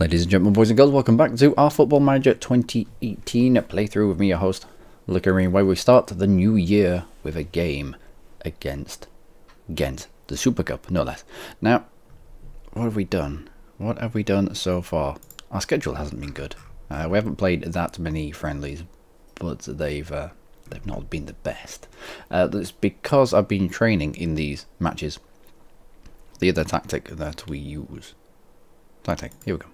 Ladies and gentlemen, boys and girls, welcome back to our Football Manager 2018 playthrough with me, your host, Luckymarine, where we start the new year with a game against Ghent, the Super Cup, no less. Now, what have we done? What have we done so far? Our schedule hasn't been good. We haven't played that many friendlies, but they've not been the best. That's because I've been training in these matches. The other tactic that we use. Here we go.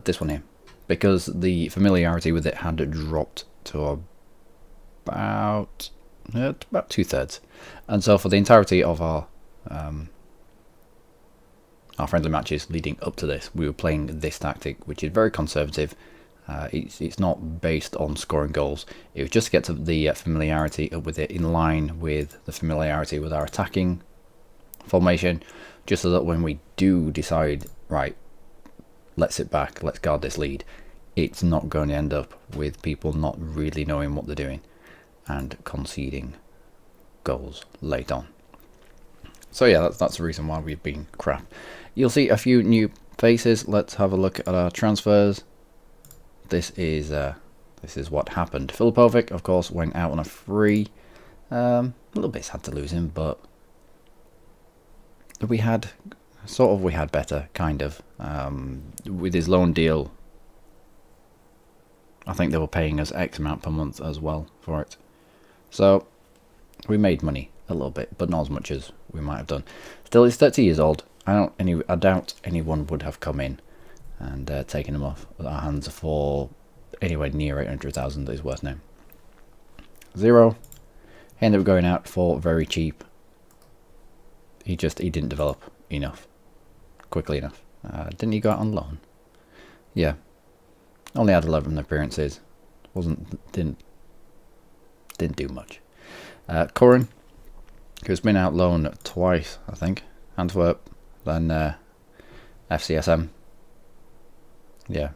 This one here, because the familiarity with it had dropped to about 2/3, and so for the entirety of our friendly matches leading up to this, we were playing this tactic, which is very conservative. It's not based on scoring goals. It was just to get to the familiarity with it in line with the familiarity with our attacking formation, just so that when we do decide, right, let's sit back, let's guard this lead, it's not going to end up with people not really knowing what they're doing and conceding goals late on. So yeah, that's the reason why we've been crap. You'll see a few new faces. Let's have a look at our transfers. This is what happened. Filipovic, of course, went out on a free. A little bit sad to lose him, but we had better, kind of. With his loan deal, I think they were paying us X amount per month as well for it. So we made money a little bit, but not as much as we might have done. Still, he's 30 years old. I doubt anyone would have come in and taken him off our hands for anywhere near 800,000 is worth now. Zero. He ended up going out for very cheap. He didn't develop quickly enough. Didn't he go out on loan? Yeah, only had 11 appearances. Didn't do much. Curran, who's been out loan twice, I think. Antwerp, then FCSM. Yeah,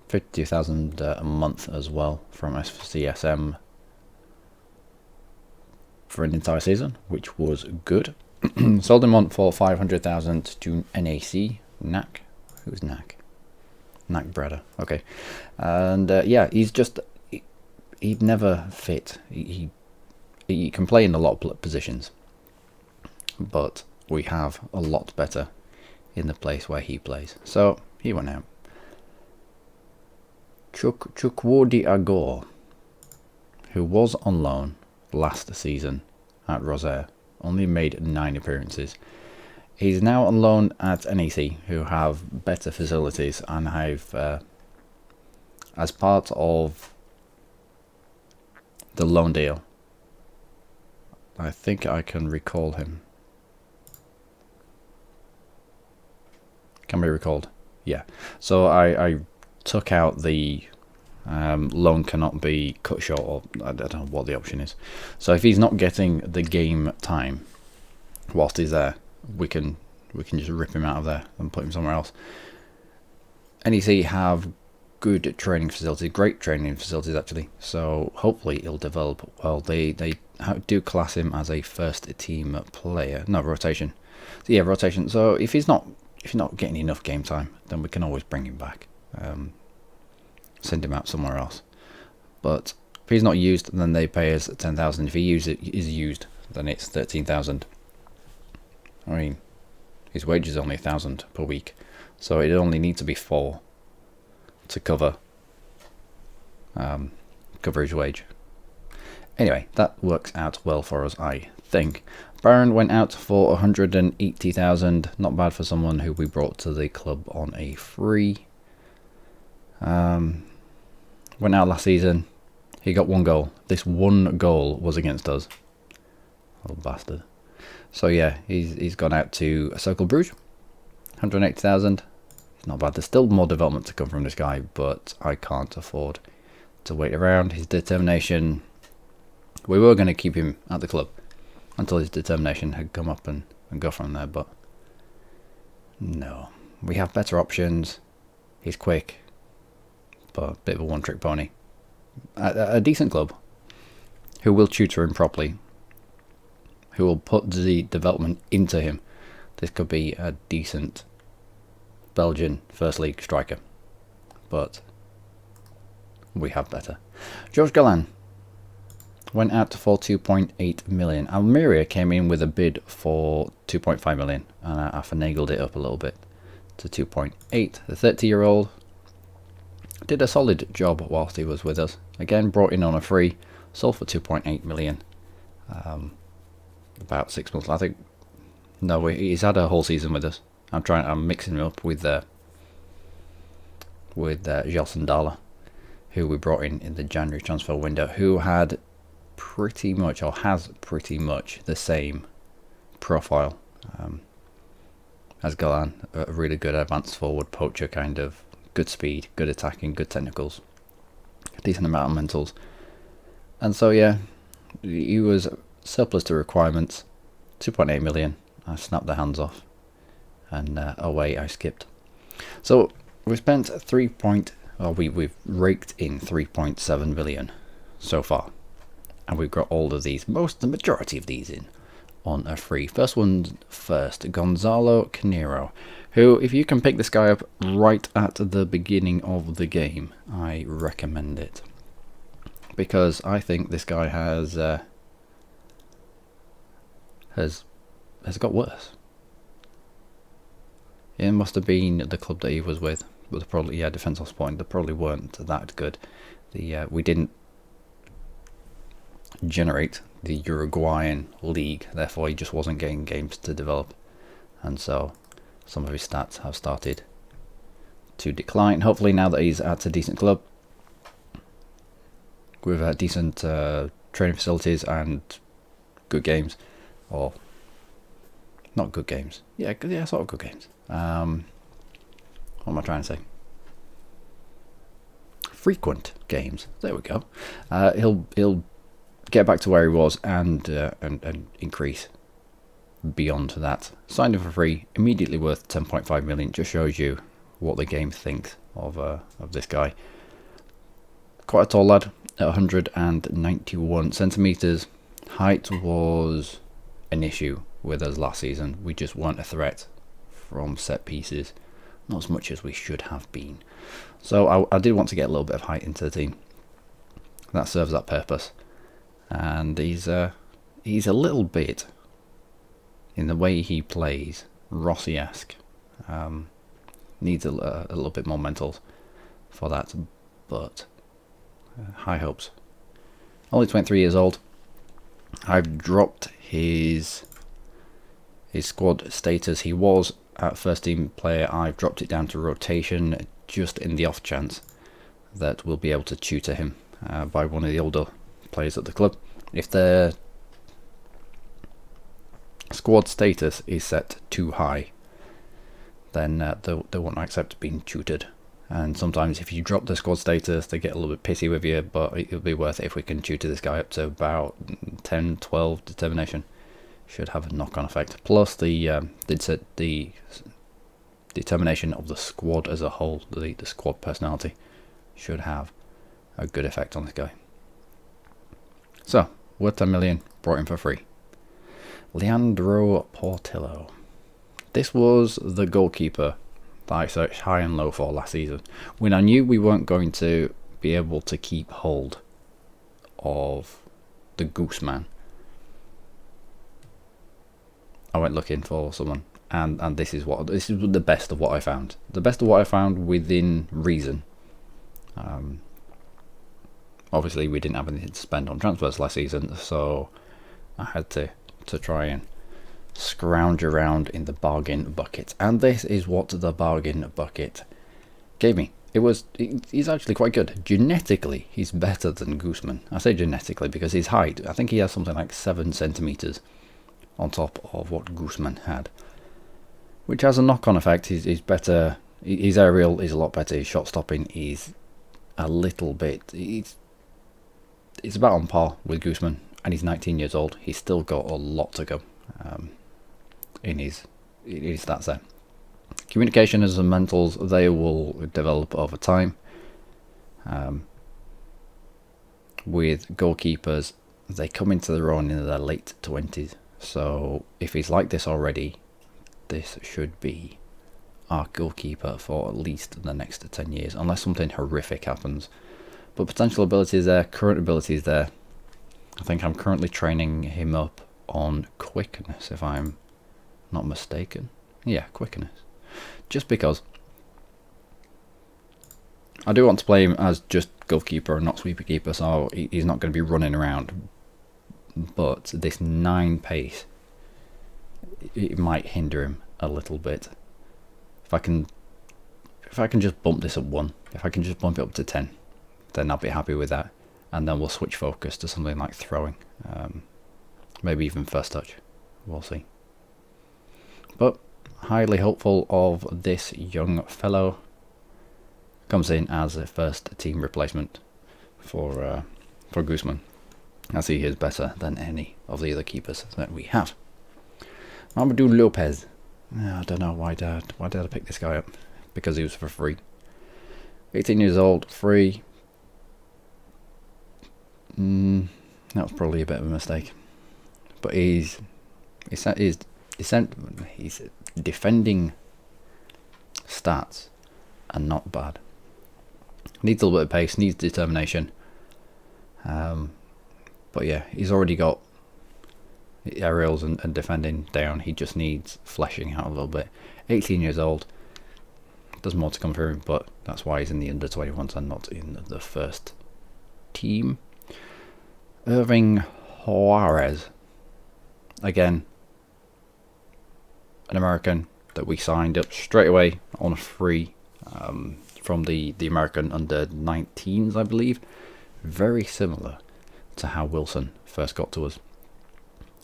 52,000 a month as well from FCSM for an entire season, which was good. Sold him on for 500,000 to NAC. NAC? Who's NAC? NAC Breda. Okay. And yeah, he'd never fit. He can play in a lot of positions, but we have a lot better in the place where he plays. So he went out. Chukwudi Agor, who was on loan last season at Rosaire, only made 9 appearances. He's now on loan at NEC, who have better facilities, and have, as part of the loan deal, I think I can recall him. Can be recalled. Yeah. So I took out the loan cannot be cut short, or I don't know what the option is. So if he's not getting the game time whilst he's there, we can just rip him out of there and put him somewhere else. NEC have good training facilities, great training facilities actually. So hopefully he'll develop well. They do class him as a first team player. No, rotation. So yeah, rotation. So if he's not getting enough game time, then we can always bring him back. Send him out somewhere else. But if he's not used, then they pay us 10,000. If he is used, then it's 13,000. I mean, his wage is only 1,000 per week, so it only needs to be 4 to cover his wage. Anyway, that works out well for us, I think. Baron went out for 180,000. Not bad for someone who we brought to the club on a free. Went out last season. He got 1 goal. This 1 goal was against us. Little bastard. So yeah, he's gone out to Circle Bruges. 180,000. It's not bad. There's still more development to come from this guy, but I can't afford to wait around. His determination. We were going to keep him at the club until his determination had come up and go from there, but no. We have better options. He's quick, but a bit of a one-trick pony. A decent club who will tutor him properly, who will put the development into him. This could be a decent Belgian First League striker. but we have better. George Gallan went out for 2.8 million. Almeria came in with a bid for 2.5 million, and I finagled it up a little bit to 2.8. The 30-year-old did a solid job whilst he was with us. Again, brought in on a free, sold for 2.8 million. About 6 months, I think. No, he's had a whole season with us. I'm mixing him up with Gelson Dalla, who we brought in the January transfer window, who had pretty much, or has pretty much, the same profile as Gallan. A really good advanced forward poacher, kind of good speed, good attacking, good technicals, decent amount of mentals. And so yeah, he was surplus to requirements. 2.8 million. I snapped the hands off, and away I skipped. So we've spent we've raked in 3.7 million so far, and we've got all of these, the majority of these in on a free. First one first, Gonzalo Canero, who, if you can pick this guy up right at the beginning of the game, I recommend it, because I think this guy has got worse. It must have been the club that he was with, but probably, yeah, Defence of Sport, they probably weren't that good. We didn't generate the Uruguayan league, therefore he just wasn't getting games to develop, and so some of his stats have started to decline. Hopefully now that he's at a decent club with decent training facilities and good games, or not good games, yeah, sort of good games. What am I trying to say? Frequent games. There we go. He'll get back to where he was and increase beyond that. Signed him for free, immediately worth 10.5 million. Just shows you what the game thinks of this guy. Quite a tall lad, at 191 centimeters. Height was an issue with us last season. We just weren't a threat from set pieces, not as much as we should have been. So I did want to get a little bit of height into the team. That serves that purpose. And he's a little bit, in the way he plays, Rossi-esque. Needs a little bit more mentals for that, but high hopes. Only 23 years old. I've dropped his squad status. He was at first team player. I've dropped it down to rotation, just in the off chance that we'll be able to tutor him by one of the older players at the club. If their squad status is set too high, then they won't accept being tutored. And sometimes if you drop the squad status, they get a little bit pissy with you, but it'll be worth it if we can tutor this guy up to about 10, 12 determination. Should have a knock-on effect. Plus the determination of the squad as a whole, the squad personality, should have a good effect on this guy. So, worth 10 million, brought him for free. Leandro Portillo. This was the goalkeeper that I searched high and low for last season, when I knew we weren't going to be able to keep hold of the Gooseman. I went looking for someone, and this is the best of what I found. The best of what I found within reason. Obviously, we didn't have anything to spend on transfers last season, so I had to try and scrounge around in the bargain bucket, and this is what the bargain bucket gave me. He's actually quite good. Genetically, he's better than Gooseman. I say genetically because his height, I think he has something like 7 centimeters on top of what Gooseman had, which has a knock-on effect. He's better. His aerial is a lot better. His shot stopping is a little bit. It's about on par with Gooseman, and he's 19 years old. He's still got a lot to go in his stats there. Communication and mentals, they will develop over time. With goalkeepers, they come into their own in their late 20s. So if he's like this already, this should be our goalkeeper for at least the next 10 years, unless something horrific happens. But potential ability is there, current ability is there. I think I'm currently training him up on quickness, if I'm not mistaken. Yeah, quickness. Just because I do want to play him as just goalkeeper and not sweeper keeper, so he's not going to be running around. But this 9 pace, it might hinder him a little bit. If I can just bump this up 1, if I can just bump it up to 10, then I'll be happy with that. And then we'll switch focus to something like throwing, maybe even first touch. We'll see. But highly hopeful of this young fellow. Comes in as a first team replacement for Guzman, as he is better than any of the other keepers that we have. Mamadou Lopez. I don't know why did I pick this guy up? Because he was for free. 18 years old, free. That was probably a bit of a mistake. But he's defending stats are not bad. Needs a little bit of pace, needs determination. But yeah, he's already got aerials and defending down. He just needs fleshing out a little bit. 18 years old. There's more to come through, but that's why he's in the under 21s and not in the first team. Irving Juarez. Again, an American that we signed up straight away on a free from the American under 19s, I believe. Very similar to how Wilson first got to us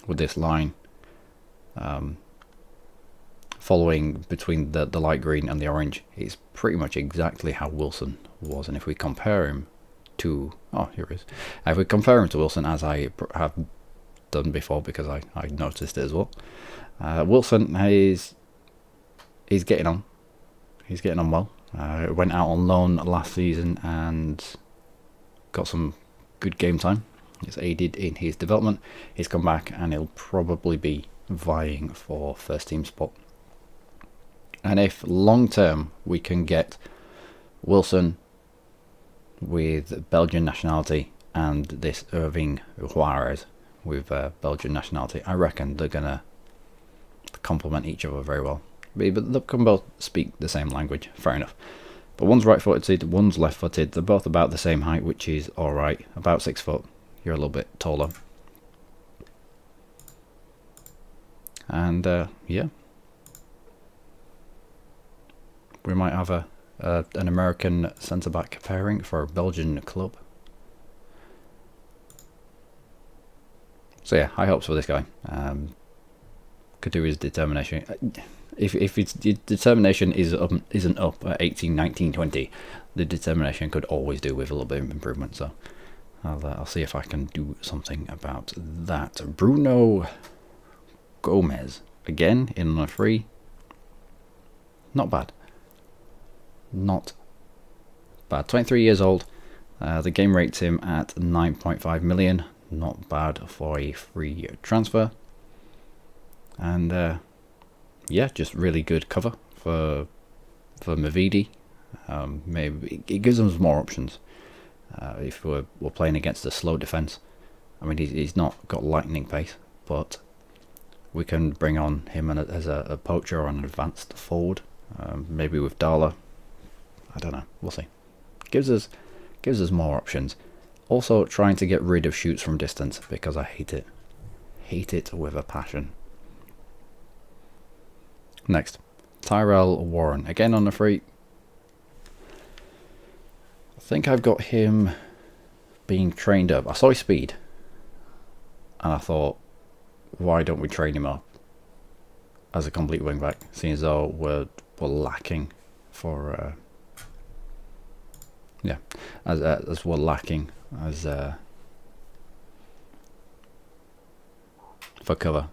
with this line following between the light green and the orange. It's pretty much exactly how Wilson was, and if we compare him to here it is. If we compare him to Wilson, as I have done before because I noticed it as well, Wilson he's getting on. He's getting on well. Went out on loan last season and got some good game time. It's aided in his development. He's come back and he'll probably be vying for first team spot. And if long term we can get Wilson with Belgian nationality and this Irving Juarez with Belgian nationality, I reckon they're going to complement each other very well. But they can both speak the same language, fair enough. But one's right-footed, one's left-footed. They're both about the same height, which is alright. About 6 foot. You're a little bit taller. And, yeah. We might have an American centre-back pairing for a Belgian club. So, yeah, high hopes for this guy. Could do his determination. If its determination isn't up at 18, 19, 20, the determination could always do with a little bit of improvement. So I'll see if I can do something about that. Bruno Gomez again in a free. Not bad. Not bad. 23 years old. The game rates him at 9.5 million. Not bad for a free transfer. And yeah, just really good cover for Mavidi. Maybe it gives them more options if we're playing against a slow defense. I mean, he's not got lightning pace, but we can bring on him as a poacher or an advanced forward. Maybe with Darla. I don't know. We'll see. Gives us more options. Also, trying to get rid of shoots from distance because I hate it. Hate it with a passion. Next, Tyrell Warren, again on the free. I think I've got him being trained up. I saw his speed, and I thought, why don't we train him up as a complete wingback, seeing as though we're lacking for yeah, as we're lacking as for cover.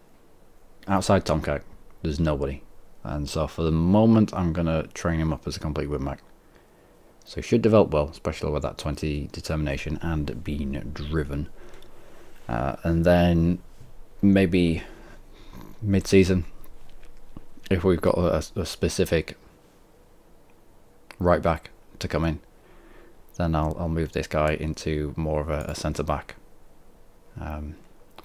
Outside Tomcat, there's nobody. And so for the moment, I'm going to train him up as a complete wingback. So he should develop well, especially with that 20 determination and being driven. And then maybe mid-season, if we've got a specific right back to come in, then I'll move this guy into more of a centre back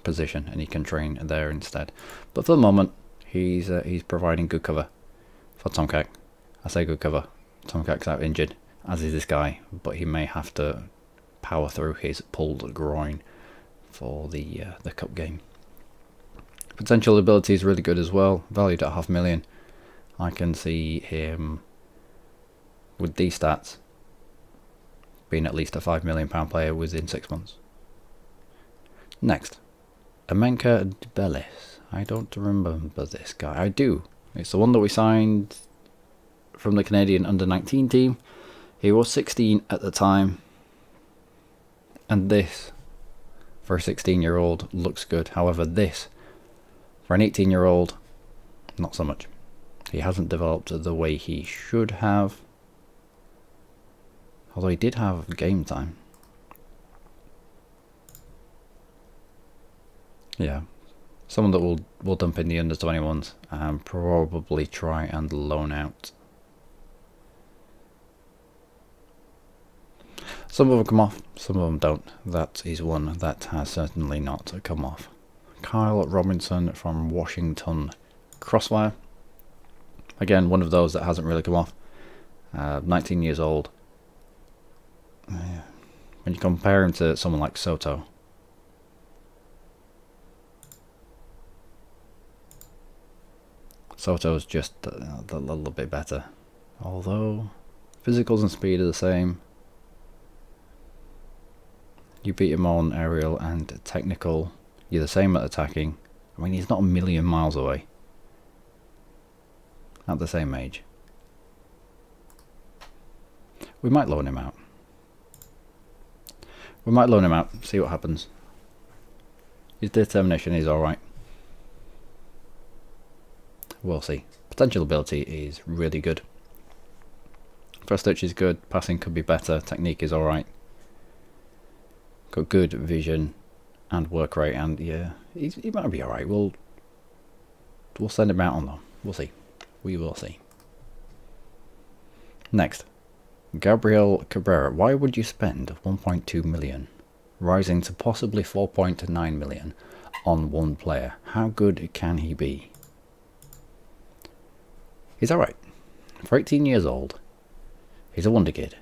position, and he can train there instead. But for the moment, he's providing good cover for Tomcat. I say good cover. Tomcat's out injured, as is this guy, but he may have to power through his pulled groin for the cup game. Potential ability is really good as well, valued at 500,000. I can see him with these stats being at least a £5 million player within 6 months. Next, Amenka Debelis. I don't remember this guy. I do. It's the one that we signed from the Canadian under-19 team. He was 16 at the time, and this, for a 16-year-old, looks good. However, this, for an 18-year-old, not so much. He hasn't developed the way he should have. Although he did have game time. Yeah. Someone that will dump in the under-21s and probably try and loan out. Some of them come off, some of them don't. That is one that has certainly not come off. Kyle Robinson from Washington Crossfire. Again, one of those that hasn't really come off. 19 years old. When you compare him to someone like Soto, Soto's just a little bit better. Although physicals and speed are the same. You beat him on aerial and technical. You're the same at attacking. I mean, he's not a million miles away. At the same age. We might loan him out. We might loan him out, see what happens. His determination is alright. We'll see. Potential ability is really good. First touch is good, passing could be better, technique is alright. Got good vision and work rate, and yeah, he might be alright. We'll send him out on though. We'll see. We will see. Next, Gabriel Cabrera. Why would you spend 1.2 million, rising to possibly 4.9 million on one player? How good can he be? He's alright. For 18 years old, he's a wonder kid.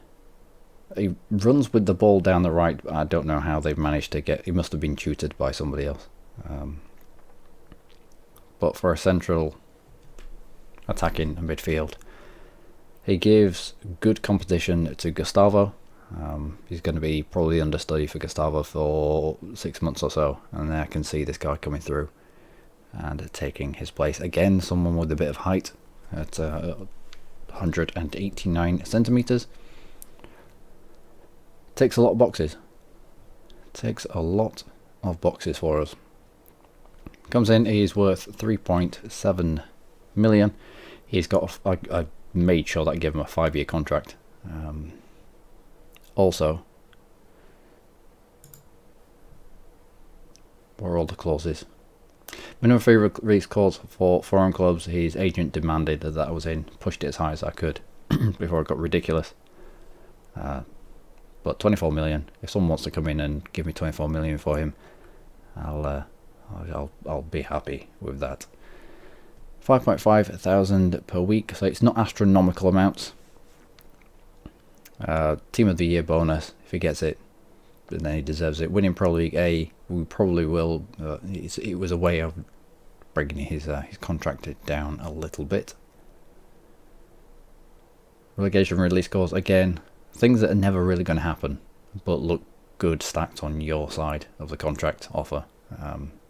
He runs with the ball down the right. I don't know how they've managed to get... He must have been tutored by somebody else. But for a central attacking midfield, he gives good competition to Gustavo. He's going to be probably understudy for Gustavo for 6 months or so. And then I can see this guy coming through and taking his place. Again, someone with a bit of height at 189 centimeters. Takes a lot of boxes. Takes a lot of boxes for us. Comes in, he's worth 3.7 million. He's got, I made sure that I gave him a 5-year contract. Also, what are all the clauses? Minimum fee release clause for foreign clubs. His agent demanded that I was in. Pushed it as high as I could before it got ridiculous. But 24 million. If someone wants to come in and give me 24 million for him, I'll be happy with that. 5.5 thousand per week, so it's not astronomical amounts. Team of the year bonus if he gets it, then he deserves it. Winning Pro League A, we probably will. It was a way of bringing his contract down a little bit. Relegation release clause, again, things that are never really going to happen, but look good stacked on your side of the contract offer.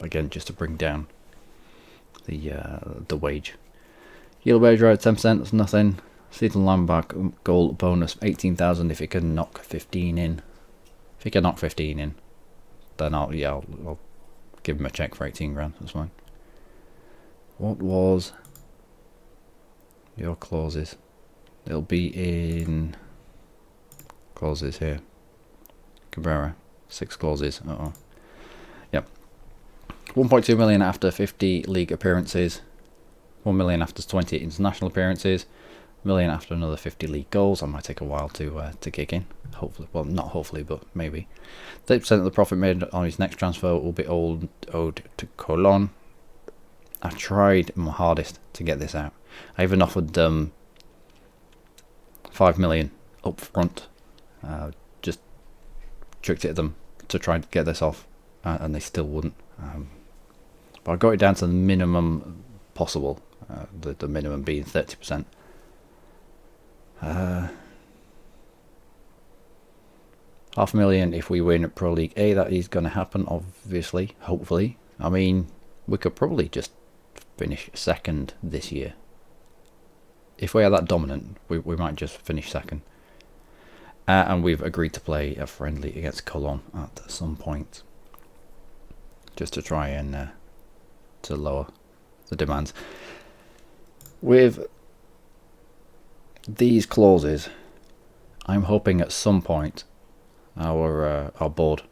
Again, just to bring down the wage. Yield wage rate 10%. That's nothing. Season linebacker goal bonus 18,000 if he can knock 15 in. If he can knock 15 in, then I'll give him a check for 18 grand. That's fine. What was your clauses? It'll be in clauses here. Cabrera, 6 clauses. Yep. 1.2 million after 50 league appearances. 1 million after 20 international appearances. million after another 50 league goals. That might take a while to kick in. Hopefully, well, not hopefully, but maybe. 30% of the profit made on his next transfer will be owed to Colon. I tried my hardest to get this out. I even offered 5 million up front. Just tricked it at them to try and get this off, and they still wouldn't. But I got it down to the minimum possible, the minimum being 30%. $500,000 if we win Pro League A. That is going to happen, obviously, hopefully. I mean, we could probably just finish second this year. If we are that dominant, we might just finish second. And we've agreed to play a friendly against Cologne at some point, just to try and to lower the demands. With these clauses, I'm hoping at some point our board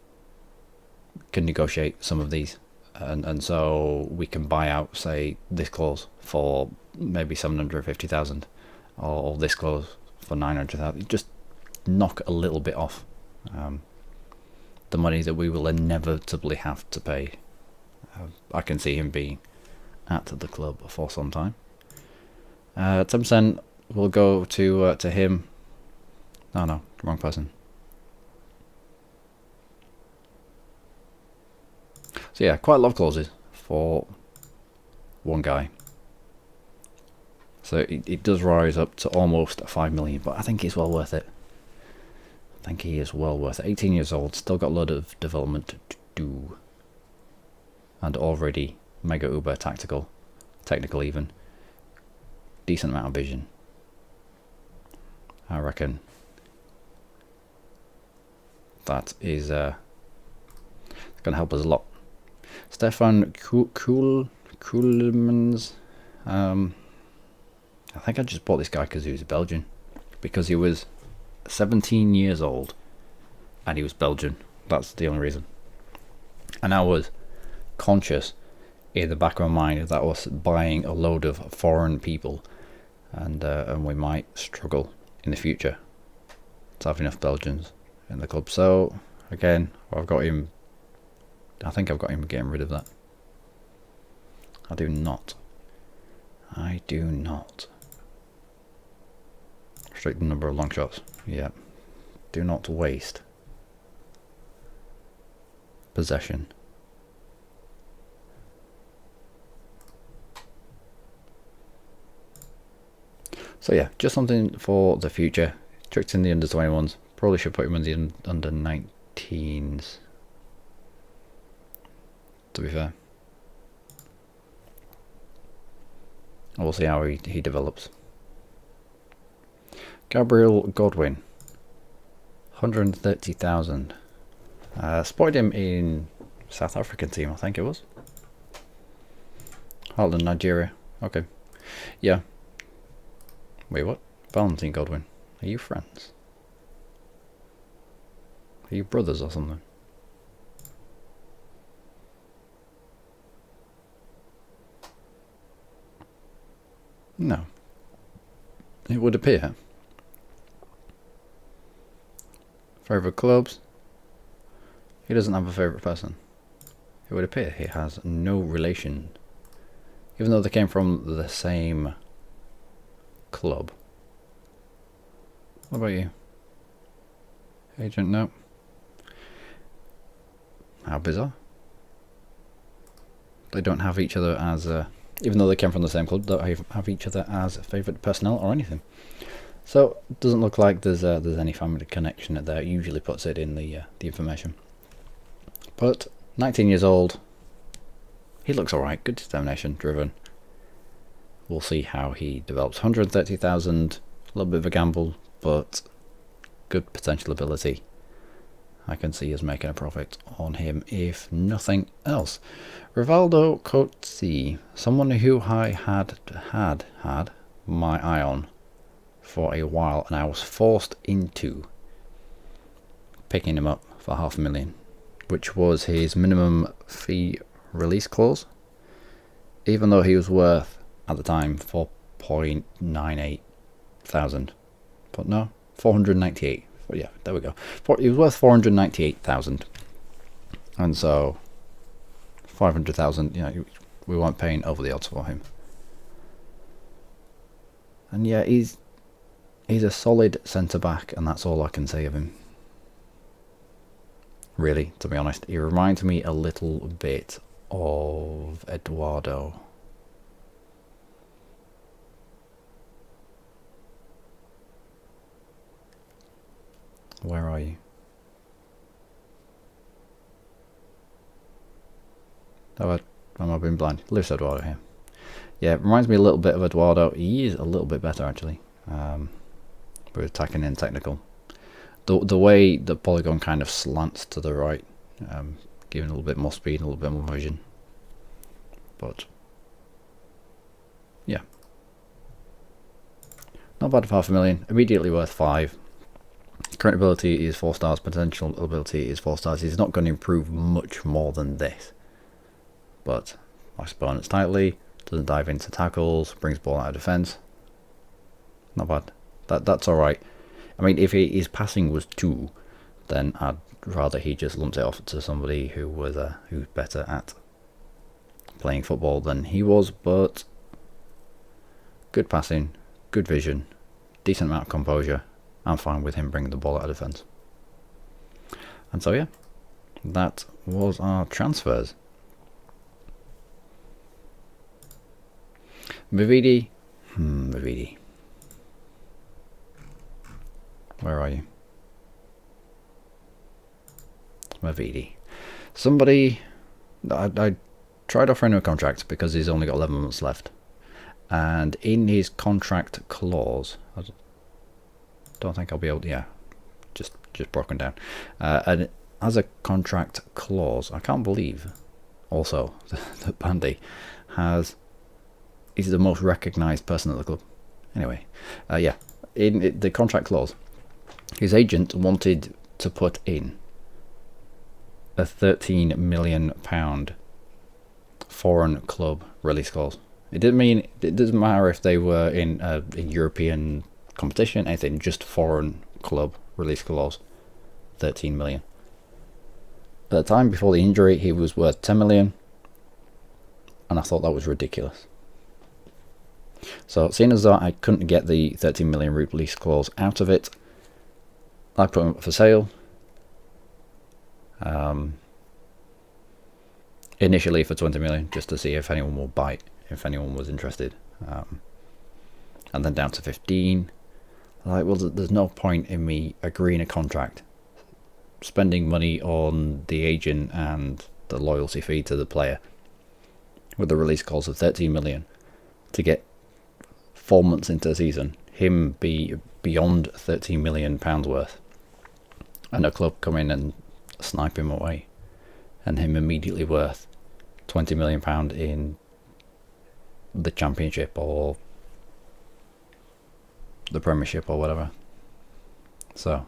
can negotiate some of these, and so we can buy out, say, this clause for maybe 750,000, or this clause for 900,000. Just knock a little bit off the money that we will inevitably have to pay. I can see him being at the club for some time. 10% will go to him. No, wrong person. So yeah, quite a lot of clauses for one guy. So it does rise up to almost 5 million, but I think it's well worth it. I think he is well worth it. 18 years old, still got a lot of development to do, and already mega uber technical even. Decent amount of vision. I reckon that is going to help us a lot. Stefan Kuhlmans. I think I just bought this guy because he was Belgian, because he was 17 years old and he was Belgian. That's the only reason. And I was conscious in the back of my mind that I was buying a load of foreign people, and we might struggle in the future to have enough Belgians in the club. So again, I've got him. I think I've got him getting rid of that. I do not. Restrict the number of long shots. Yeah. Do not waste possession. So yeah, just something for the future. Tricked in the under 21s. Probably should put him in the under 19s, to be fair. We'll see how he develops. Gabriel Godwin, 130,000. Spotted him in South African team, I think it was. Heartland, Nigeria. Okay. Yeah. Wait, what? Valentine Godwin. Are you friends? Are you brothers or something? No. It would appear. Favourite clubs? He doesn't have a favourite person. It would appear he has no relation, even though they came from the same club. What about you? Agent? No. How bizarre. They don't have each other as even though they came from the same club, don't have each other as favourite personnel or anything. So it doesn't look like there's any family connection there. It usually puts it in the information. But 19 years old, he looks alright. Good determination, driven. We'll see how he develops. 130,000, a little bit of a gamble, but good potential ability. I can see us making a profit on him, if nothing else. Rivaldo Coetzee, someone who I had my eye on for a while, and I was forced into picking him up for $500,000, which was his minimum fee release clause, even though he was worth at the time 4.985 400,000. But no, 498. Well, yeah, there we go. He was worth 498,000. And so 500,000, you know, we weren't paying over the odds for him. And yeah, he's a solid centre back, and that's all I can say of him. Really, to be honest, he reminds me a little bit of Eduardo. Where are you? Have I been blind? Luis Eduardo here. Yeah, it reminds me a little bit of Eduardo. He is a little bit better actually. We're attacking and technical. The way the polygon kind of slants to the right, giving a little bit more speed, a little bit more vision. But yeah, not bad for 500,000. Immediately worth 5. Current ability is 4 stars. Potential ability is 4 stars. He's not going to improve much more than this. But locks opponents tightly, doesn't dive into tackles, brings ball out of defence. Not bad. That's alright. I mean, if his passing was 2, then I'd rather he just lumped it off to somebody who was who's better at playing football than he was. But good passing, good vision, decent amount of composure. I'm fine with him bringing the ball out of defence. And so yeah, that was our transfers. Mavidi. Mavidi. Where are you? Mavidi. Somebody... I tried offering him a contract because he's only got 11 months left. And in his contract clause... I don't think I'll be able to... Yeah, just broken down. And as a contract clause, I can't believe also that Bandy is the most recognised person at the club. Anyway, yeah, in the contract clause, his agent wanted to put in a £13 million foreign club release clause. It doesn't matter if they were in a European competition, anything, just foreign club release clause, 13 million. At the time before the injury, he was worth 10 million, and I thought that was ridiculous. So, seeing as though I couldn't get the 13 million release clause out of it, I put him up for sale. Initially for 20 million, just to see if anyone will bite, if anyone was interested. And then down to 15. Like, well, there's no point in me agreeing a contract, spending money on the agent and the loyalty fee to the player, with the release clause of 13 million, to get 4 months into the season, him be beyond £13 million worth, and a club come in and snipe him away, and him immediately worth £20 million in the Championship or the Premiership or whatever. So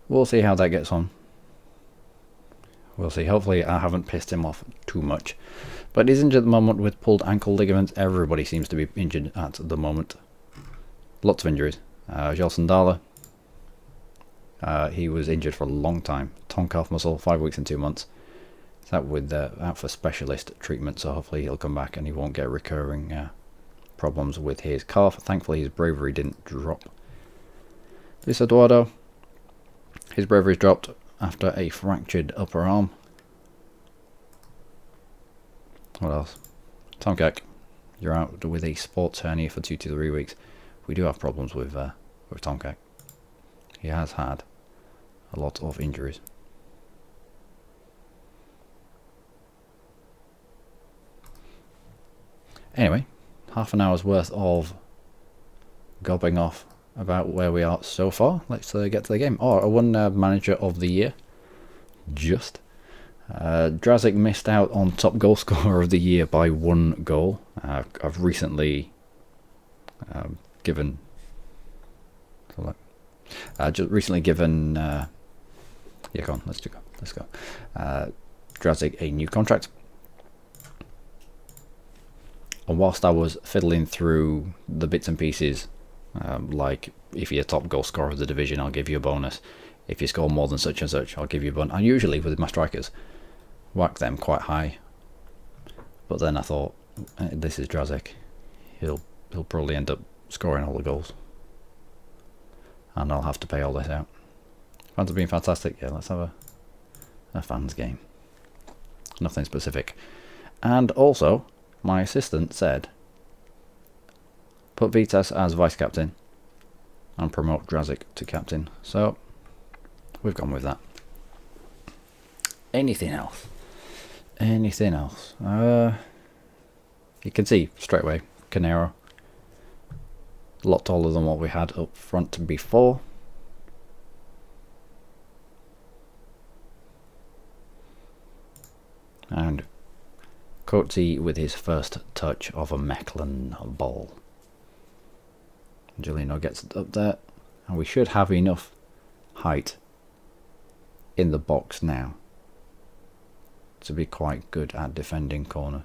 we'll see how that gets on. We'll see. Hopefully I haven't pissed him off too much. But he's injured at the moment with pulled ankle ligaments. Everybody seems to be injured at the moment. Lots of injuries. Joel Sandala, he was injured for a long time. Torn calf muscle, 5 weeks and 2 months. He's out for specialist treatment, so hopefully he'll come back and he won't get recurring problems with his calf. Thankfully his bravery didn't drop. Luis Eduardo, his bravery's dropped after a fractured upper arm. What else? Tom Keck, you're out with a sports hernia for 2 to 3 weeks. We do have problems with Tom Keck. He has had a lot of injuries. Anyway, half an hour's worth of gobbing off about where we are so far. Let's get to the game. I won Manager of the Year. Just. Drazic missed out on top goal scorer of the year by 1 goal. I've recently given... just recently given... yeah, go on, let's go. Drazic a new contract. And whilst I was fiddling through the bits and pieces Like, if you're top goal scorer of the division, I'll give you a bonus. If you score more than such and such, I'll give you a bonus. And usually with my strikers, whack them quite high. But then I thought, this is Drazik. He'll probably end up scoring all the goals. And I'll have to pay all this out. Fans have been fantastic. Yeah, let's have a fans game. Nothing specific. And also, my assistant said, put Vitas as vice captain and promote Drazik to captain. So, we've gone with that. Anything else? Anything else? You can see straight away, Canero. A lot taller than what we had up front before. And Coetzee with his first touch of a Mechelen ball. Angelino gets it up there, and we should have enough height in the box now to be quite good at defending corners.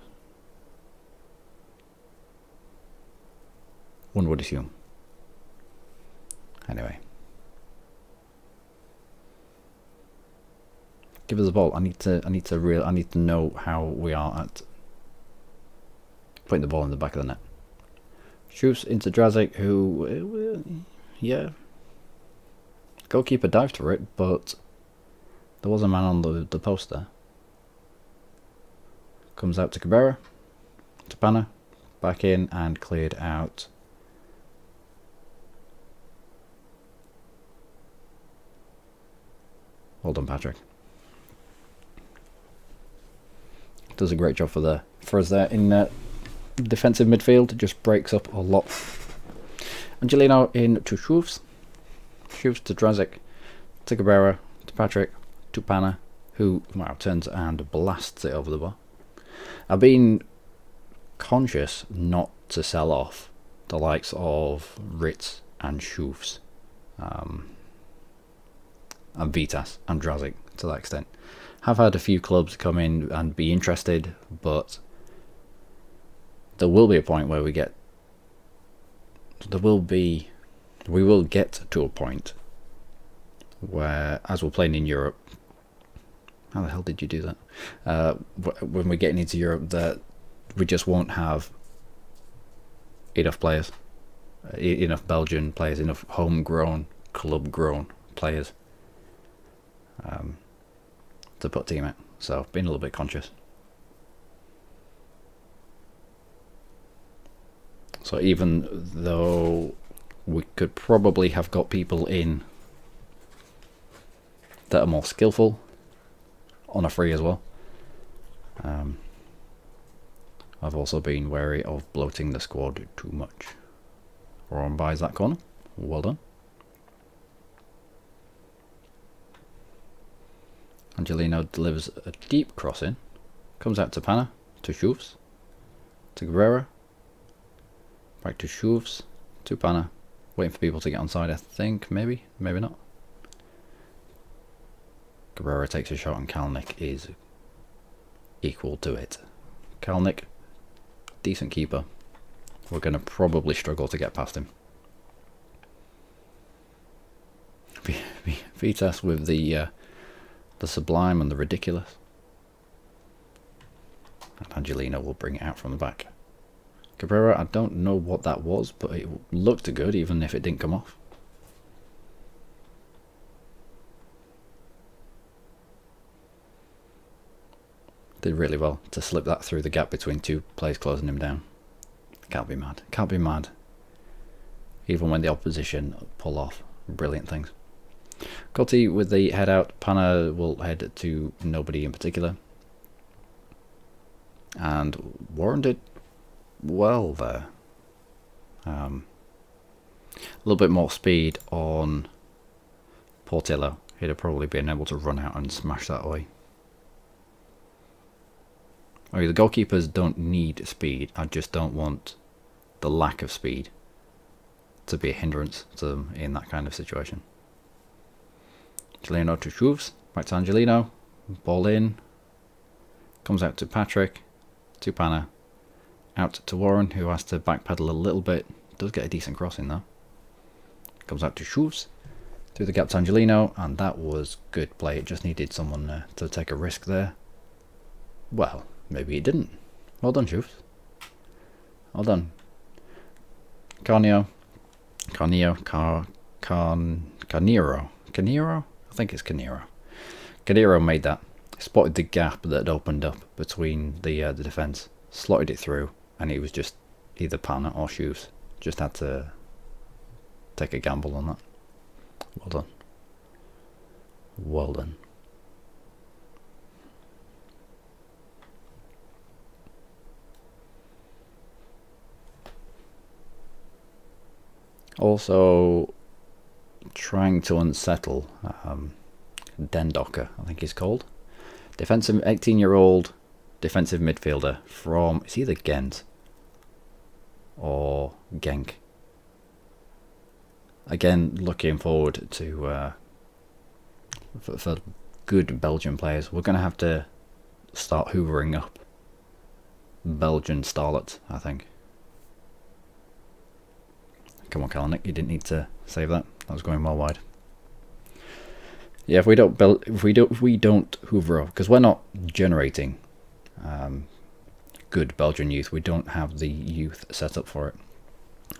One would assume. Anyway. Give us the ball. I need to know how we are at putting the ball in the back of the net. Shoots into Drazik, who, yeah, goalkeeper dived for it, but there was a man on the post there. Comes out to Cabrera, to Panna, back in and cleared out. Well done, Patrick. Does a great job for us there in defensive midfield. Just breaks up a lot. Angelino in to Shooves. Shooves to Drazik, to Cabrera, to Patrick, to Panna, who turns and blasts it over the bar. I've been conscious not to sell off the likes of Ritz and Shooves, and Vitas and Drazik to that extent. Have had a few clubs come in and be interested, but there will be a point where we will get to a point where, as we're playing in Europe, how the hell did you do that? When we're getting into Europe, that we just won't have enough players, enough Belgian players, enough homegrown, club-grown players to put a team out. So, being a little bit conscious. So even though we could probably have got people in that are more skillful on a free as well, I've also been wary of bloating the squad too much. Ron buys that corner. Well done. Angelino delivers a deep cross in. Comes out to Panna, to Shooves, to Guerrero, back to Shooves, to Panna. Waiting for people to get onside, I think. Maybe, maybe not. Guerrero takes a shot and Kalnick is equal to it. Kalnick, decent keeper. We're going to probably struggle to get past him. Vitas with the sublime and the ridiculous. And Angelino will bring it out from the back. Cabrera, I don't know what that was, but it looked good even if it didn't come off. Did really well to slip that through the gap between two players closing him down. Can't be mad. Can't be mad. Even when the opposition pull off brilliant things. Coetzee with the head out. Panna will head to nobody in particular. And Warren did well there. A little bit more speed on Portillo. He'd have probably been able to run out and smash that away. I mean, the goalkeepers don't need speed. I just don't want the lack of speed to be a hindrance to them in that kind of situation. Angelino to Shooves. Back to Angelino. Ball in. Comes out to Patrick. To Panna. Out to Warren, who has to backpedal a little bit. Does get a decent cross in though. Comes out to Shoes. Through the gap to Angelino, and that was good play. It just needed someone to take a risk there. Well, maybe it didn't. Well done, Shoes. Well done. Carnero. I think it's Carnero. Carnero made that. Spotted the gap that opened up between the defence. Slotted it through, and it was just either Pana or Shoes. Just had to take a gamble on that. Well done. Well done. Also, trying to unsettle Dendocker, I think he's called. Defensive 18-year-old defensive midfielder from, it's either Ghent or Genk. Again, looking forward to for good Belgian players. We're going to have to start hoovering up Belgian starlets, I think. Come on, Kalinick, you didn't need to save that. That was going well wide. Yeah, if we don't hoover up, because we're not generating good Belgian youth. We don't have the youth set up for it.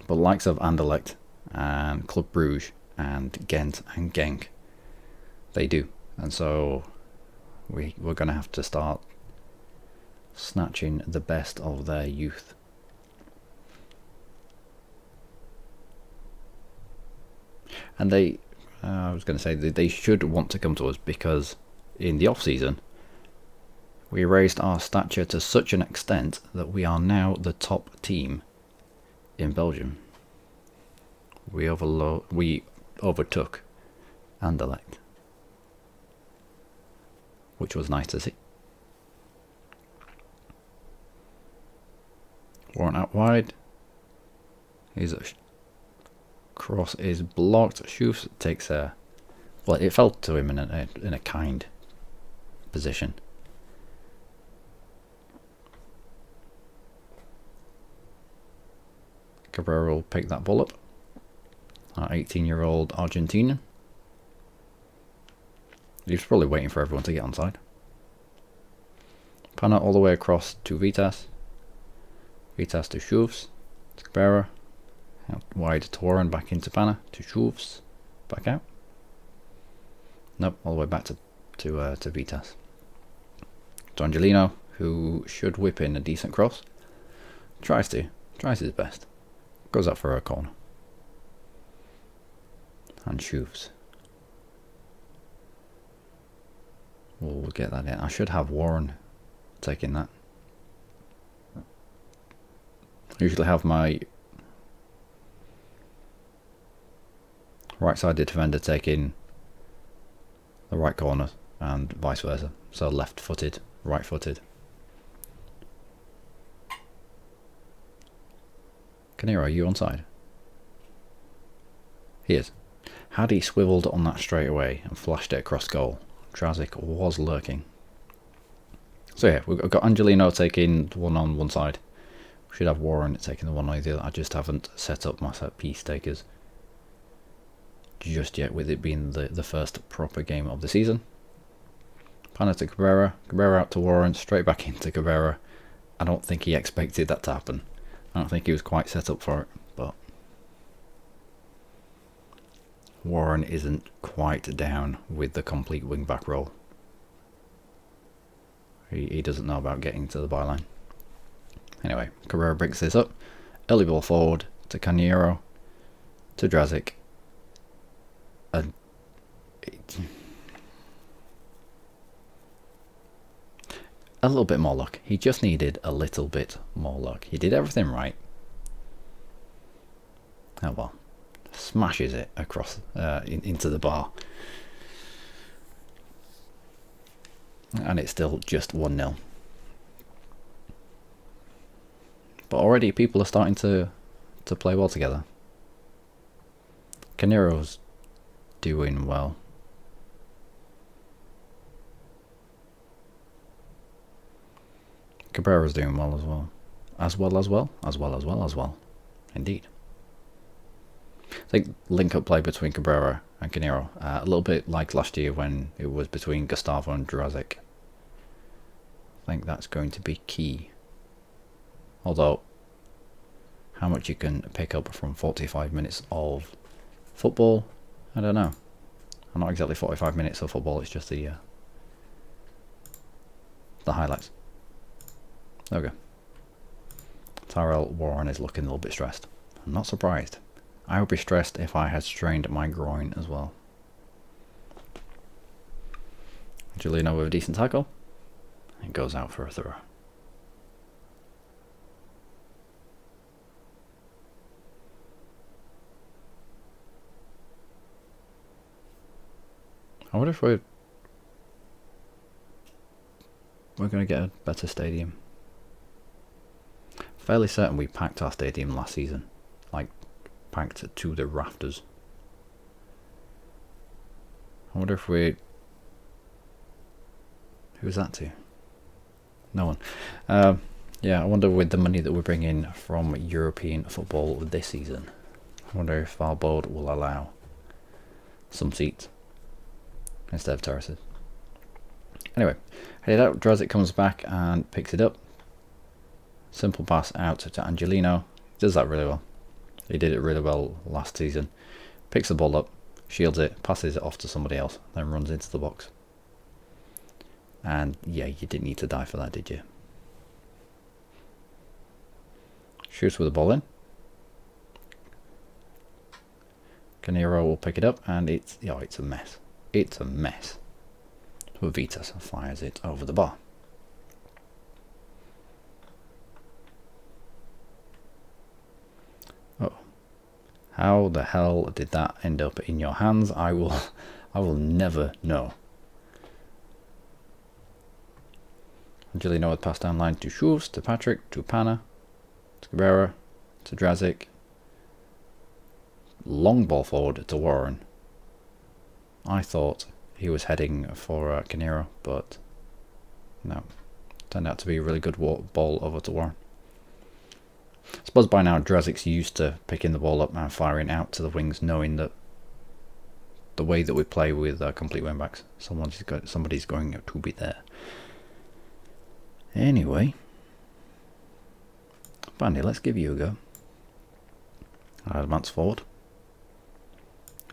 But likes of Anderlecht and Club Brugge and Ghent and Genk, they do. And so we're going to have to start snatching the best of their youth. And I was going to say that they should want to come to us, because in the off-season we raised our stature to such an extent that we are now the top team in Belgium. We overtook Anderlecht, which was nice to see. Warren out wide. His cross is blocked. Schoof takes a... Well, it fell to him in a kind position. Cabrera will pick that ball up. Our 18-year-old Argentinian. He's probably waiting for everyone to get onside. Pana all the way across to Vitas. Vitas to Schufs. To Cabrera. Out wide to Warren, back into Pana. To Schufs. Back out. Nope, all the way back to Vitas. To Angelino, who should whip in a decent cross. Tries his best. Goes up for a corner. And Schufs. We'll get that in. I should have Warren taking that. I usually have my right-sided defender taking the right corner and vice versa. So left-footed, right-footed. Canero, are you onside? He is. Had he swiveled on that straight away and flashed it across goal, Drazic was lurking. So yeah, we've got Angelino taking the one on one side. We should have Warren taking the one on the other. I just haven't set up my set piece takers just yet, with it being the first proper game of the season. Pana to Cabrera. Cabrera out to Warren. Straight back into Cabrera. I don't think he expected that to happen. I don't think he was quite set up for it, but Warren isn't quite down with the complete wing-back role. He doesn't know about getting to the byline. Anyway, Cabrera breaks this up. Early ball forward to Canero, to Drazic. A little bit more luck. He just needed a little bit more luck. He did everything right. Oh well. Smashes it across into the bar. And it's still just 1-0. But already people are starting to play well together. Canero's doing well. Cabrera's doing well as well. Indeed. think link-up play between Cabrera and Canero, a little bit like last year when it was between Gustavo and Drazic. I think that's going to be key. Although, how much you can pick up from 45 minutes of football, I don't know. Not exactly 45 minutes of football, it's just the highlights. There we go. Tyrell Warren is looking a little bit stressed. I'm not surprised. I would be stressed if I had strained my groin as well. Juliano with a decent tackle. It goes out for a throw. I wonder if we're going to get a better stadium. Fairly certain we packed our stadium last season. Like, packed it to the rafters. I wonder if we... Who's that to? No one. Yeah, I wonder with the money that we bring in from European football this season, I wonder if our board will allow some seats instead of terraces. Anyway, headed out, Drazic comes back and picks it up. Simple pass out to Angelino. Does that really well. He did it really well last season. Picks the ball up, shields it, passes it off to somebody else, then runs into the box. And yeah, you didn't need to die for that, did you? Shoots with the ball in. Canero will pick it up, and it's a mess. It's a mess. So Vitas fires it over the bar. Oh, how the hell did that end up in your hands? I will never know. Angelino with pass down line to Schultz, to Patrick, to Pana, to Cabrera, to Drazic. Long ball forward to Warren. I thought he was heading for Canero, but no. Turned out to be a really good ball over to Warren. I suppose by now Drazic's used to picking the ball up and firing out to the wings, knowing that the way that we play with complete wing backs, somebody's going to be there. Anyway, Bandy, let's give you a go. I'll advance forward.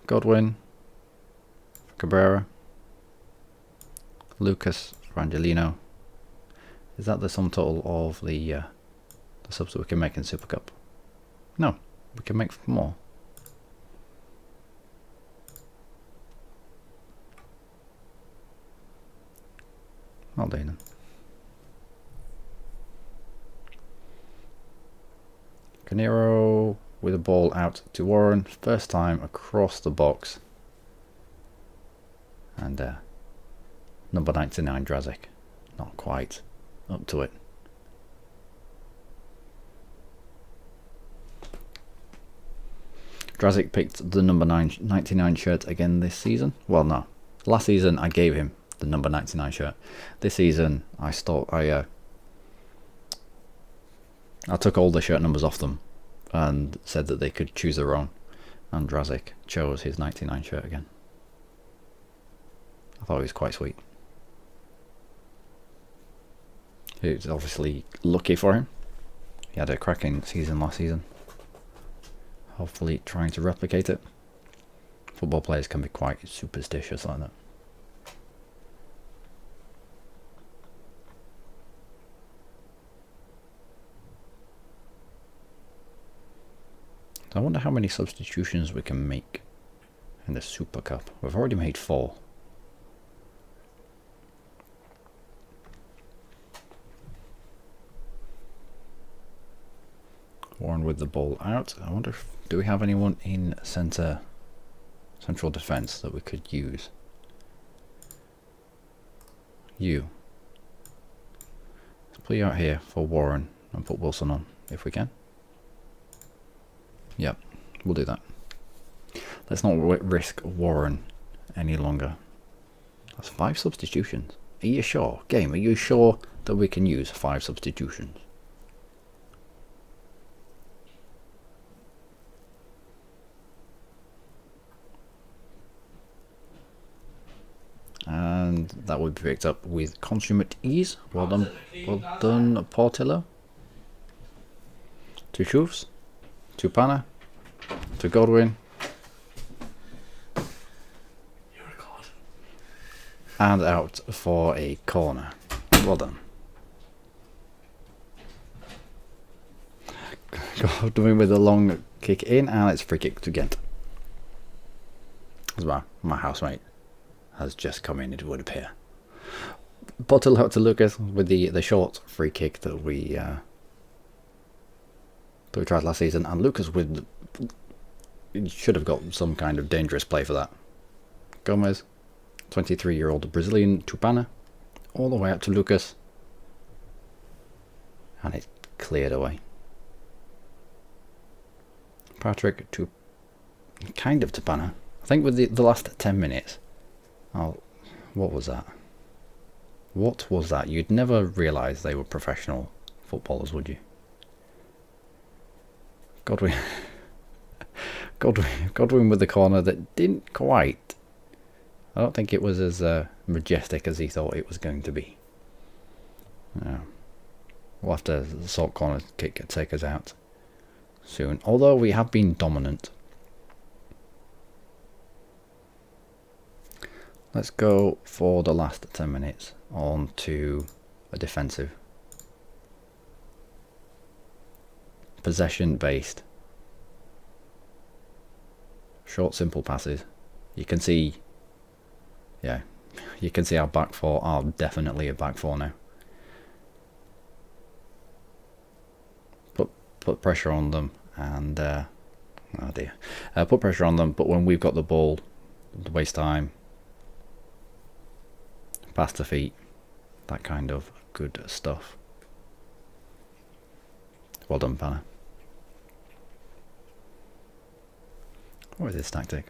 Godwin, Cabrera, Lucas for Angelino. Is that the sum total of the subs that we can make in Super Cup? No, we can make more. I'll do them. Canero with a ball out to Warren, first time across the box, and number 99 Drazic, not quite up to it. Drazic picked the number 99 shirt again this season. Well, no, last season I gave him the number 99 shirt. This season I took all the shirt numbers off them and said that they could choose their own, and Drazic chose his 99 shirt again. I thought it was quite sweet. It's obviously lucky for him. He had a cracking season last season. Hopefully trying to replicate it. Football players can be quite superstitious like that. I wonder how many substitutions we can make in the Super Cup. We've already made 4. Warren with the ball out. I wonder if, do we have anyone in central defence that we could use? You. Let's play out here for Warren and put Wilson on if we can. Yep, we'll do that. Let's not risk Warren any longer. That's 5 substitutions. Are you sure? Game, are you sure that we can use 5 substitutions? and that would be picked up with consummate ease. Well done, Portillo. To Schufs, to Panna, to Godwin, and out for a corner. Well done. Godwin with a long kick in, and it's free kick to Ghent. As my housemate has just come in, it would appear. Portillo out to Lucas with the short free kick that we tried last season, and Lucas with should have got some kind of dangerous play for that. Gomez, 23-year-old Brazilian, to Panna, all the way up to Lucas, and it's cleared away. Patrick to kind of to Panna. I think with the last 10 minutes. Oh, what was that? What was that? You'd never realise they were professional footballers, would you? Godwin. Godwin with the corner that didn't quite. I don't think it was as majestic as he thought it was going to be. Yeah. We'll have to sort corner kick take us out soon. Although we have been dominant. Let's go for the last 10 minutes on to a defensive. Possession based. Short simple passes. You can see, yeah, you can see our back four are definitely a back four now. Put pressure on them and, oh dear, put pressure on them, but when we've got the ball, waste time, pass to feet, that kind of good stuff. Well done, Panna. What is this tactic?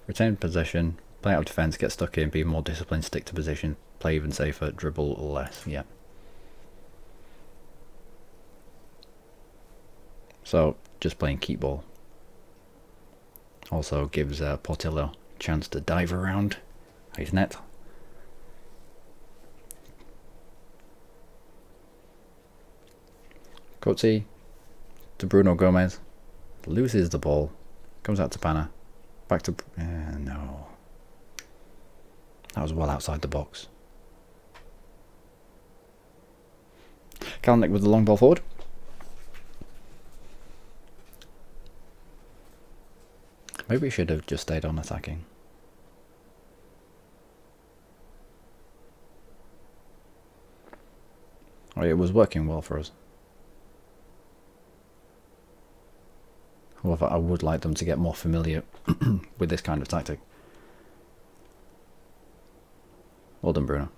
Retain possession, play out of defence, get stuck in, be more disciplined, stick to position, play even safer, dribble less. Yeah. So, just playing keep ball. Also gives Portillo a chance to dive around his net. Coetzee to Bruno Gomez. Loses the ball. Comes out to Panna. Back to... no. That was well outside the box. Kalinic with the long ball forward. Maybe we should have just stayed on attacking. Oh, it was working well for us. However, I would like them to get more familiar with this kind of tactic. Well done, Bruno.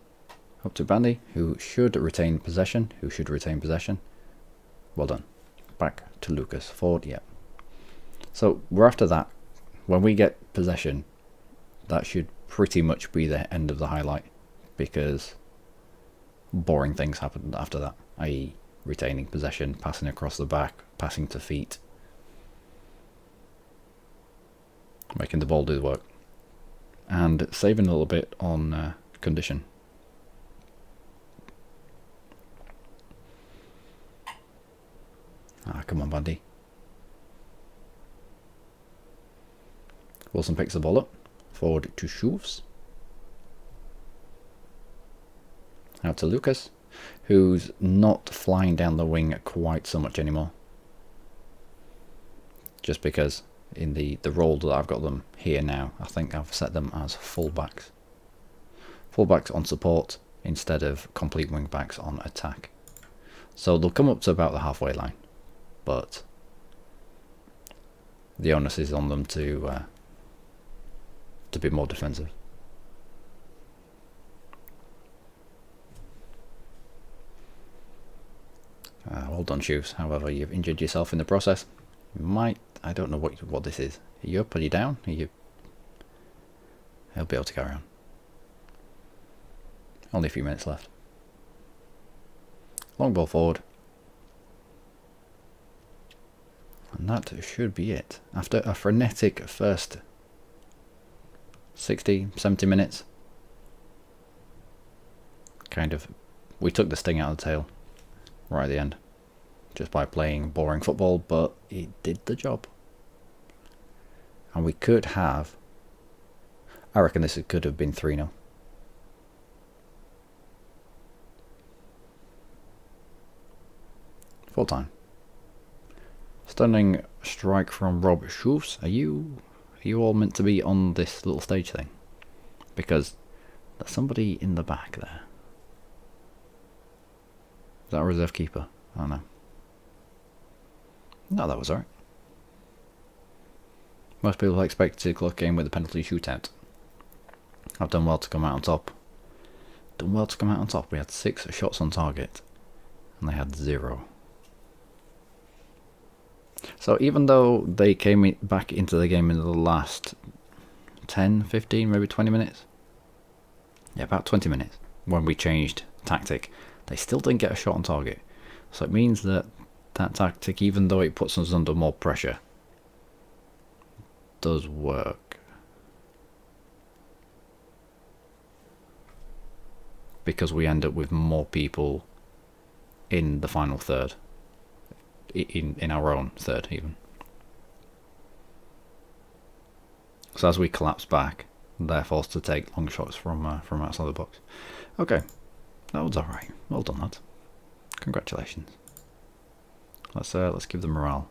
Up to Bandy, who should retain possession. Well done. Back to Lucas. Forward, yeah. So, we're after that. When we get possession, that should pretty much be the end of the highlight. Because boring things happen after that. I.e. retaining possession, passing across the back, passing to feet. Making the ball do the work. And saving a little bit on condition. Ah, come on, Bandy. Wilson picks the ball up. Forward to Schufs. Out to Lucas, who's not flying down the wing quite so much anymore. Just because in the role that I've got them here now, I think I've set them as fullbacks. Fullbacks on support instead of complete wing backs on attack. So they'll come up to about the halfway line, but the onus is on them to be more defensive. Well done, Shoes. However, you've injured yourself in the process. You might, I don't know what this is. Are you up? Are you down? Are you? He'll be able to carry on. Only a few minutes left. Long ball forward. And that should be it. After a frenetic first 60, 70 minutes, we took the sting out of the tail right at the end just by playing boring football, but it did the job. And we could have, I reckon this could have been 3-0. Full time. Stunning strike from Rob Schultz. Are you all meant to be on this little stage thing? Because there's somebody in the back there. Is that a reserve keeper? I don't know. No, that was alright. Most people expect to clock in with a penalty shootout. I've done well to come out on top. We had 6 shots on target, and they had 0. So even though they came back into the game in the last 10, 15, maybe 20 minutes. Yeah, about 20 minutes when we changed tactic. They still didn't get a shot on target. So it means that tactic, even though it puts us under more pressure, does work. Because we end up with more people in the final third. In our own third, even. So as we collapse back, they're forced to take long shots from outside the box. Okay, that was alright. Well done, lad. Congratulations. Let's give the morale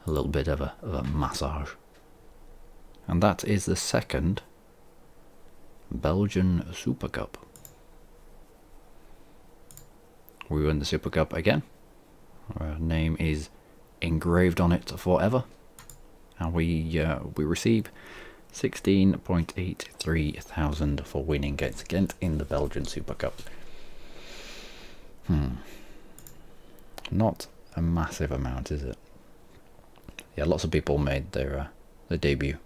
a little bit of a massage. And that is the second Belgian Super Cup. We win the Super Cup again. Our name is engraved on it forever, and we receive 16.83 thousand for winning against Ghent in the Belgian Super Cup. Not a massive amount, is it? Yeah, lots of people made their debut.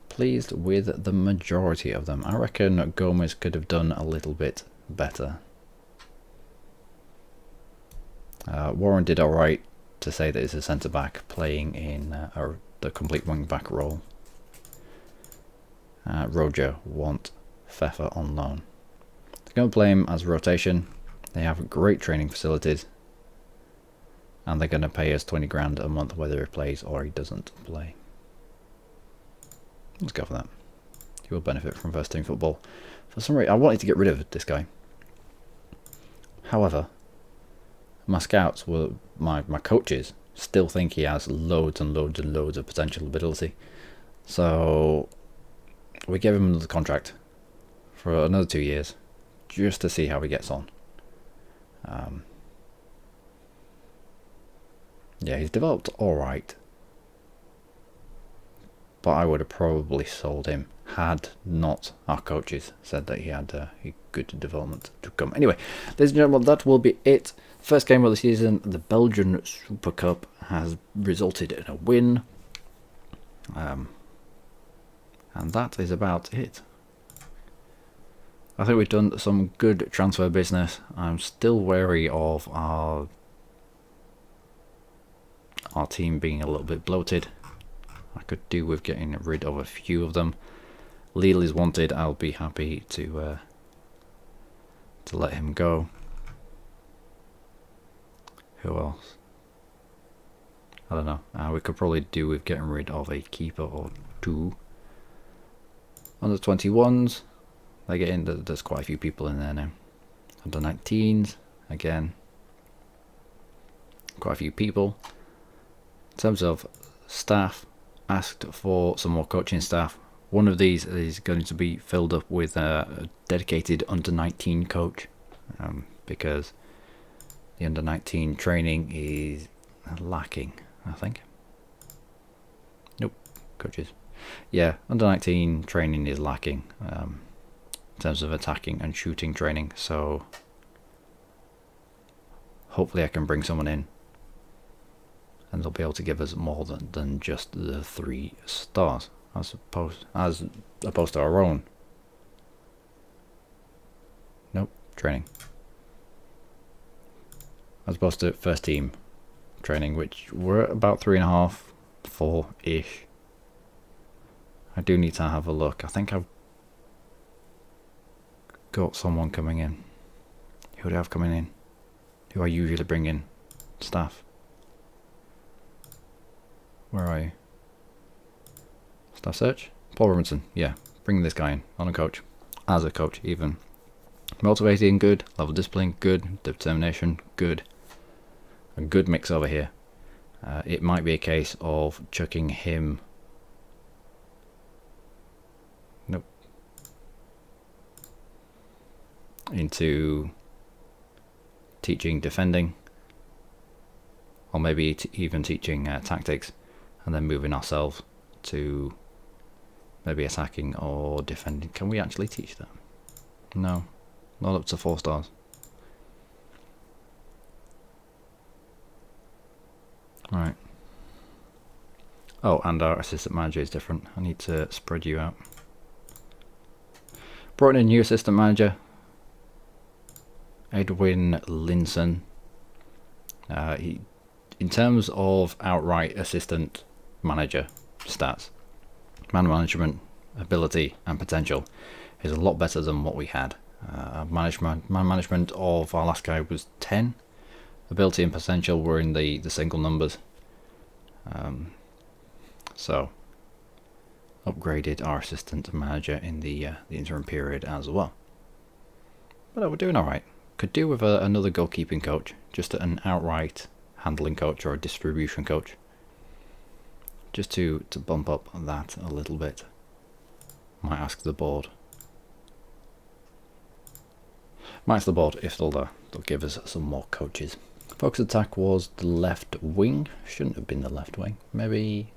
Pleased with the majority of them. I reckon Gomez could have done a little bit better. Warren did alright to say that he's a centre-back playing in the complete wing-back role. Roger want Pfeffer on loan. They're going to play him as rotation. They have great training facilities. And they're going to pay us 20 grand a month whether he plays or he doesn't play. Let's go for that. He will benefit from first team football. For some reason, I wanted to get rid of this guy. However, my scouts were my coaches still think he has loads and loads and loads of potential ability. So we gave him another contract for another 2 years just to see how he gets on. Yeah, he's developed alright, but I would have probably sold him had not our coaches said that he had a good development to come. Anyway, ladies and gentlemen, that will be it. First game of the season, the Belgian Super Cup, has resulted in a win. And that is about it. I think we've done some good transfer business. I'm still wary of our team being a little bit bloated. I could do with getting rid of a few of them. Lille is wanted. I'll be happy to let him go. Who else? I don't know. We could probably do with getting rid of a keeper or two. Under 21s, they get in. There's quite a few people in there now. Under 19s, again, quite a few people. In terms of staff, asked for some more coaching staff. One of these is going to be filled up with a dedicated under 19 coach, because the under 19 training is lacking, I think. Nope, coaches. Yeah, under 19 training is lacking in terms of attacking and shooting training, so hopefully I can bring someone in and they'll be able to give us more than just the 3 stars, as opposed to our own. Nope, training. As opposed to first team training, which we're at about 3.5, 4-ish. I do need to have a look. I think I've got someone coming in. Who do I have coming in? Who I usually bring in? Staff. Where are you? Staff search? Paul Robinson. Yeah, bring this guy in on a coach. As a coach, even. Motivating, good. Level discipline, good. Determination, good. A good mix over here. It might be a case of chucking him. Nope. Into teaching defending, or maybe even teaching tactics, and then moving ourselves to maybe attacking or defending. Can we actually teach that? No, not up to 4 stars. Right. Oh, and our assistant manager is different. I need to spread you out. Brought in a new assistant manager, Edwin Linson. In terms of outright assistant manager stats, man management, ability and potential is a lot better than what we had. Man management of our last guy was 10. Ability and potential were in the single numbers. So upgraded our assistant manager in the interim period as well. But we're doing alright. Could do with another goalkeeping coach, just an outright handling coach or a distribution coach, just to bump up that a little bit. Might ask the board. Might ask the board if they'll give us some more coaches. Focus attack was the left wing. Shouldn't have been the left wing. Maybe,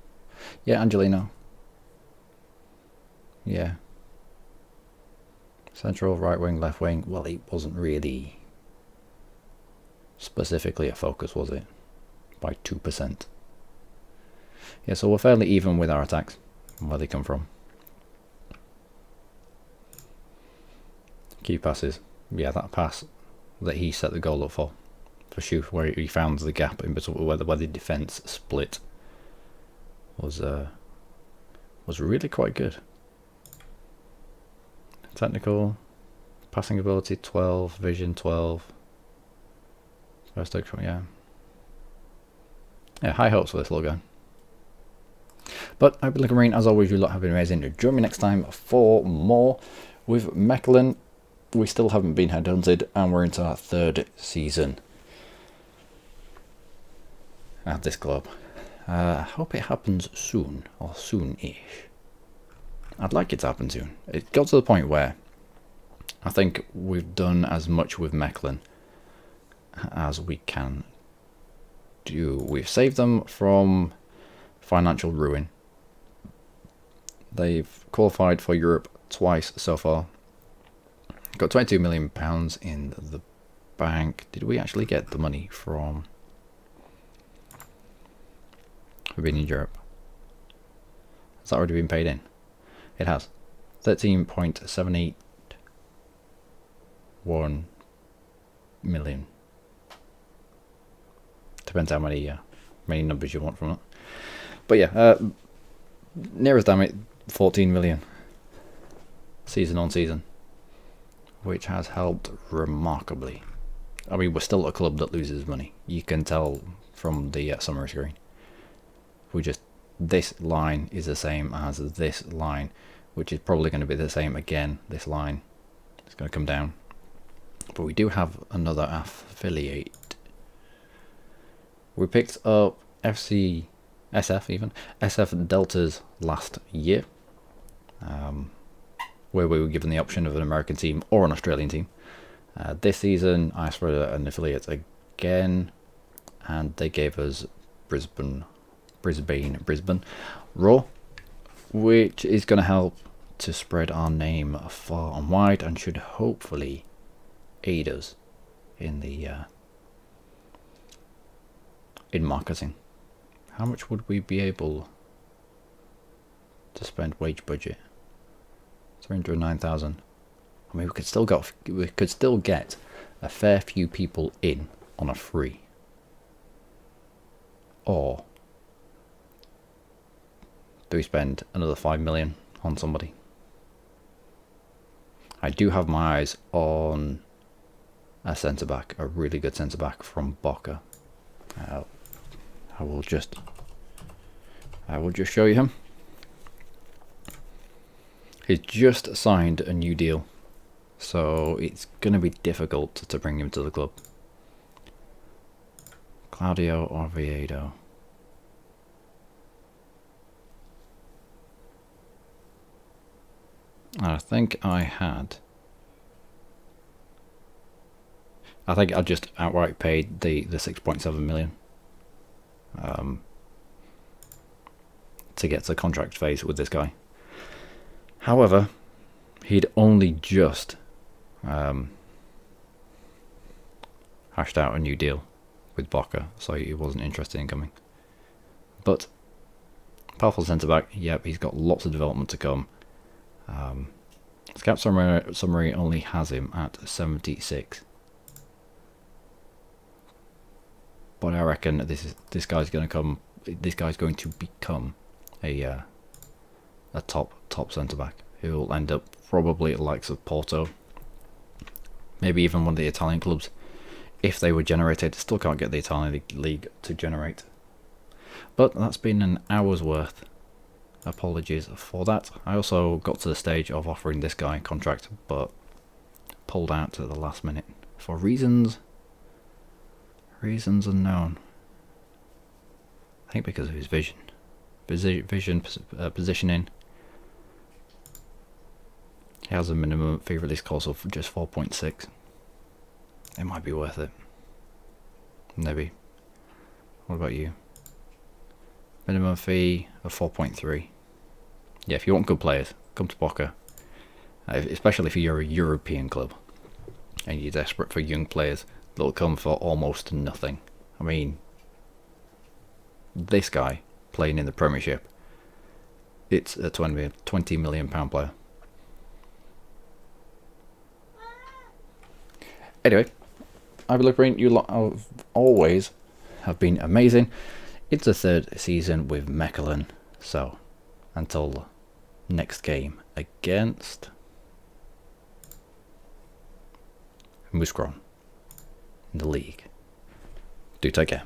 yeah, Angelino. Yeah. Central, right wing, left wing. Well, it wasn't really specifically a focus, was it? By 2%. Yeah, so we're fairly even with our attacks and where they come from. Key passes. Yeah, that pass that he set the goal up for shoot, where he found the gap in between where the defence split, was really quite good. Technical, passing ability 12, vision 12. First action, yeah. Yeah, high hopes for this little guy. But I've been Luckymarine. As always, you lot have been amazing. Join me next time for more with Mechelen. We still haven't been headhunted, and we're into our 3rd season at this club. I hope it happens soon, or soon-ish. I'd like it to happen soon. It got to the point where I think we've done as much with Mechelen as we can do. We've saved them from financial ruin. They've qualified for Europe twice so far. Got £22 million in the bank. Did we actually get the money from being in Europe? Has that already been paid in? It has. 13.781 million. Depends how many numbers you want from it. But yeah, nearest damn it, 14 million season on season, which has helped remarkably. I mean, we're still a club that loses money. You can tell from the summary screen. This line is the same as this line, which is probably going to be the same again. This line is going to come down. But we do have another affiliate. We picked up SF Deltas last year, where we were given the option of an American team or an Australian team. This season I asked for an affiliate again, and they gave us Brisbane Raw, which is going to help to spread our name far and wide, and should hopefully aid us in the in marketing. How much would we be able to spend wage budget? 309,000. I mean, we could still get a fair few people in on a free. Or do we spend another 5 million on somebody? I do have my eyes on a centre back, a really good centre back from Boca. I will just show you him. He's just signed a new deal, so it's going to be difficult to bring him to the club. Claudio Oviedo. I think I just outright paid the 6.7 million to get to the contract phase with this guy. However, he'd only just hashed out a new deal with Boca, so he wasn't interested in coming. But powerful centre back, yep, he's got lots of development to come. Scout summary only has him at 76, but I reckon this guy's going to become a top centre back who will end up probably at the likes of Porto, maybe even one of the Italian clubs if they were generated. Still can't get the Italian league to generate, but that's been an hour's worth. Apologies for that. I also got to the stage of offering this guy a contract, but pulled out at the last minute for reasons unknown. I think because of his positioning. He has a minimum fee release cost of just 4.6. It might be worth it. Maybe. What about you? Minimum fee of 4.3. Yeah, if you want good players, come to Boca. Especially if you're a European club and you're desperate for young players that'll come for almost nothing. I mean, this guy playing in the Premiership, it's a £20 million player. Anyway, I believe Luckymarine, you lot always have been amazing. It's the third season with Mechelen, so until next game against Mechelen in the league, do take care.